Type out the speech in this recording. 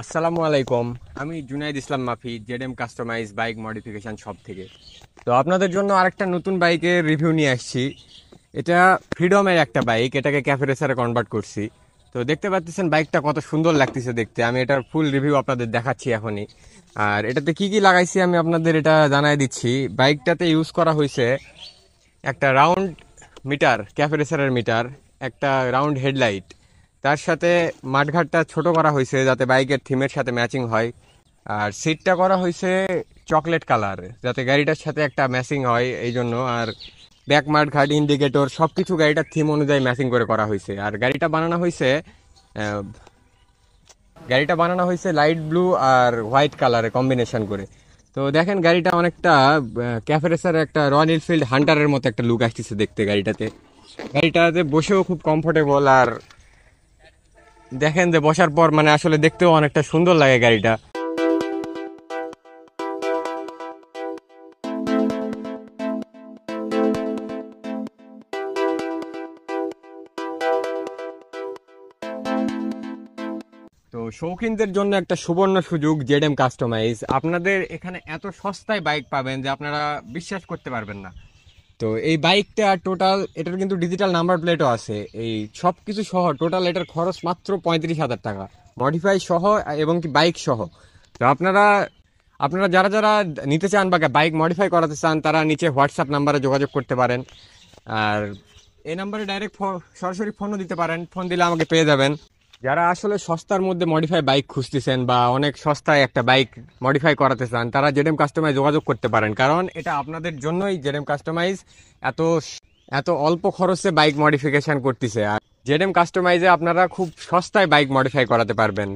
আসসালামু আলাইকুম। আমি জুনাইদ ইসলাম মাফি, জেডএম কাস্টমাইজ বাইক মডিফিকেশন শপ থেকে। তো আপনাদের জন্য আরেকটা নতুন বাইকের রিভিউ নিয়ে আসছি। এটা ফ্রিডমের একটা বাইক, এটাকে ক্যাফে রেসারে কনভার্ট করছি। তো দেখতে পাচ্ছেন বাইকটা কত সুন্দর লাগতেছে দেখতে। আমি এটার ফুল রিভিউ আপনাদের দেখাচ্ছি এখনই। আর এটাতে কি কি লাগাইছি আমি আপনাদের এটা জানাই দিচ্ছি। বাইকটাতে ইউজ করা হয়েছে একটা রাউন্ড মিটার, ক্যাফে রেসারের মিটার, একটা রাউন্ড হেডলাইট, তার সাথে মাঠঘাটটা ছোট করা হয়েছে যাতে বাইকের থিমের সাথে ম্যাচিং হয়। আর সিটটা করা হয়েছে চকলেট কালার যাতে গাড়িটার সাথে একটা ম্যাচিং হয় এই জন্য। আর ব্যাক মাঠঘাট, ইন্ডিকেটর সব কিছু গাড়িটার থিম অনুযায়ী ম্যাচিং করে করা হয়েছে। আর আহ, গাড়িটা বানানো হয়েছে লাইট ব্লু আর হোয়াইট কালারে কম্বিনেশন করে। তো দেখেন গাড়িটা অনেকটা ক্যাফে রেসার একটা রয়্যাল এনফিল্ড হান্টারের মতো একটা লুক আসতেছে দেখতে গাড়িটাতে। গাড়িটাতে বসেও খুব কমফোর্টেবল। আর দেখেন যে বসার পর মানে আসলে দেখতেও অনেকটা সুন্দর লাগে গাড়িটা। তো শৌখিনদের জন্য একটা সুবর্ণ সুযোগ, জেডএম কাস্টমাইজ। আপনাদের এখানে এত সস্তায় বাইক পাবেন যে আপনারা বিশ্বাস করতে পারবেন না। তো এই বাইকটা টোটাল, এটার কিন্তু ডিজিটাল নাম্বার প্লেটও আছে, এই সব কিছু সহ টোটাল এটার খরচ মাত্র 35,000 টাকা, মডিফাই সহ এবং কি বাইক সহ। তো আপনারা আপনারা যারা যারা নিতে চান বা বাইক মডিফাই করাতে চান তারা নিচে হোয়াটসঅ্যাপ নাম্বারে যোগাযোগ করতে পারেন। আর এই নাম্বারে ডাইরেক্ট সরাসরি ফোনও দিতে পারেন, ফোন দিলে আমাকে পেয়ে যাবেন। যারা আসলে সস্তার মধ্যে মডিফাই বাইক খুঁজতেছেন বা অনেক সস্তায় একটা বাইক মডিফাই করাতে চান তারা জেডএম কাস্টমাইজ যোগাযোগ করতে পারেন, কারণ এটা আপনাদের জন্যই জেডএম কাস্টমাইজ এত এত অল্প খরচে বাইক মডিফিকেশন করতেছে। আর জেডএম কাস্টমাইজে আপনারা খুব সস্তায় বাইক মডিফাই করাতে পারবেন।